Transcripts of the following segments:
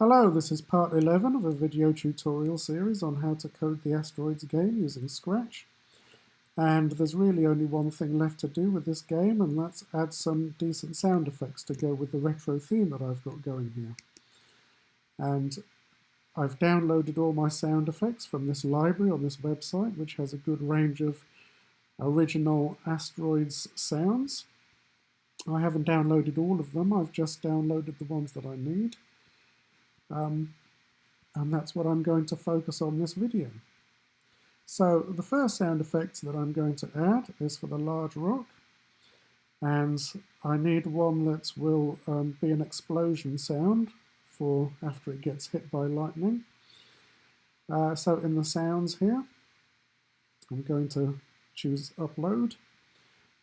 Hello, this is part 11 of a video tutorial series on how to code the Asteroids game using Scratch. And there's really only one thing left to do with this game, and that's add some decent sound effects to go with the retro theme that I've got going here. And I've downloaded all my sound effects from this library on this website, which has a good range of original Asteroids sounds. I haven't downloaded all of them, I've just downloaded the ones that I need. And that's what I'm going to focus on this video. So the first sound effect that I'm going to add is for the large rock, and I need one that will be an explosion sound for after it gets hit by lightning. So in the sounds here, I'm going to choose upload,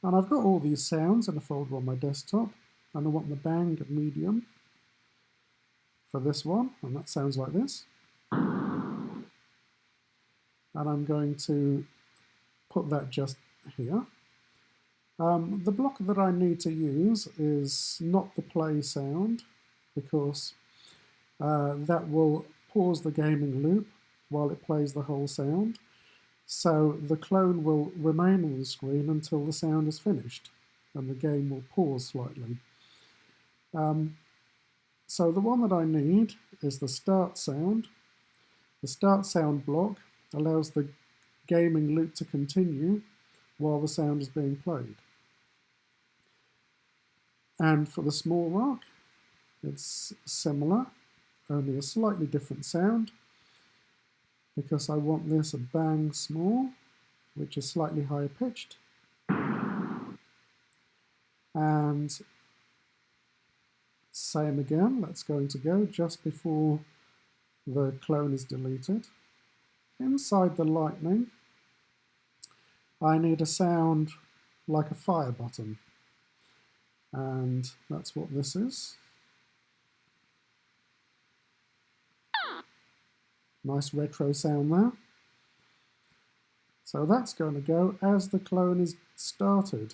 and I've got all these sounds in a folder on my desktop, and I want the bang medium for this one, and that sounds like this. And I'm going to put that just here. The block that I need to use is not the play sound, because that will pause the gaming loop while it plays the whole sound. So the clone will remain on the screen until the sound is finished, and the game will pause slightly. So the one that I need is the start sound. The start sound block allows the gaming loop to continue while the sound is being played. And for the small rock, it's similar, only a slightly different sound, because I want this a bang small, which is slightly higher pitched. And same again, that's going to go just before the clone is deleted. Inside the lightning, I need a sound like a fire button, and that's what this is. Nice retro sound there. So that's going to go as the clone is started,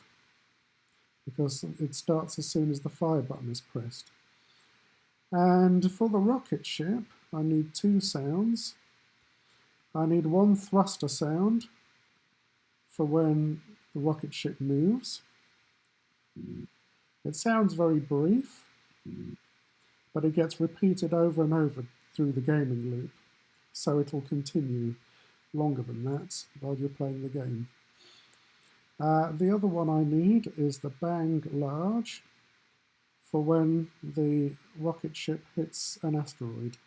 because it starts as soon as the fire button is pressed. And for the rocket ship, I need two sounds. I need one thruster sound for when the rocket ship moves. It sounds very brief, but it gets repeated over and over through the gaming loop, so it'll continue longer than that while you're playing the game. The other one I need is the bang large for when the rocket ship hits an asteroid.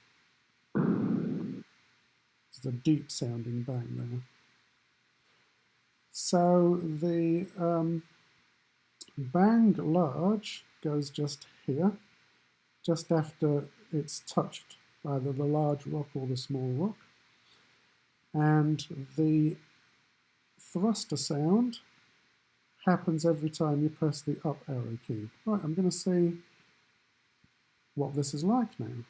It's a deep sounding bang there. So the bang large goes just here, just after it's touched either the large rock or the small rock. And the thruster sound happens every time you press the up arrow key. Right, I'm going to see what this is like now.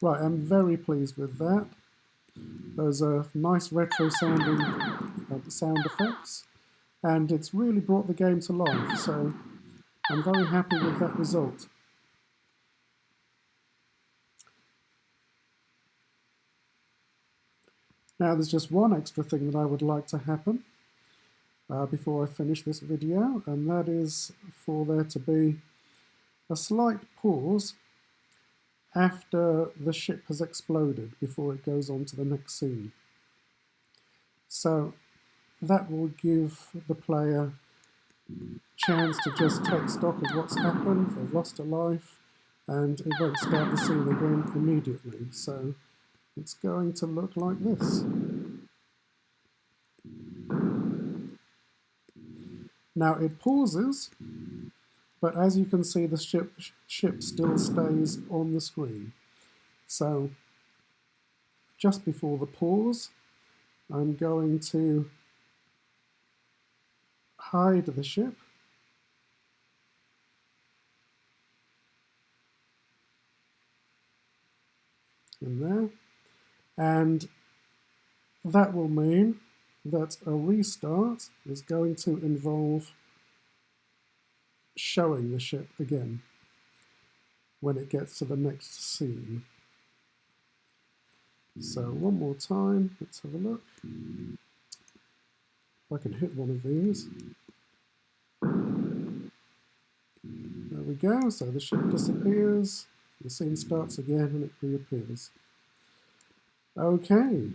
Right, I'm very pleased with that. Those are nice retro sounding sound effects, and it's really brought the game to life, so I'm very happy with that result. Now there's just one extra thing that I would like to happen before I finish this video, and that is for there to be a slight pause after the ship has exploded before it goes on to the next scene. So that will give the player a chance to just take stock of what's happened, they've lost a life, and it won't start the scene again immediately. So it's going to look like this. Now it pauses, but as you can see, the ship still stays on the screen. So just before the pause, I'm going to hide the ship. In there. And that will mean that a restart is going to involve showing the ship again when it gets to the next scene. So one more time, let's have a look. If I can hit one of these. There we go, so the ship disappears, the scene starts again and it reappears. Okay,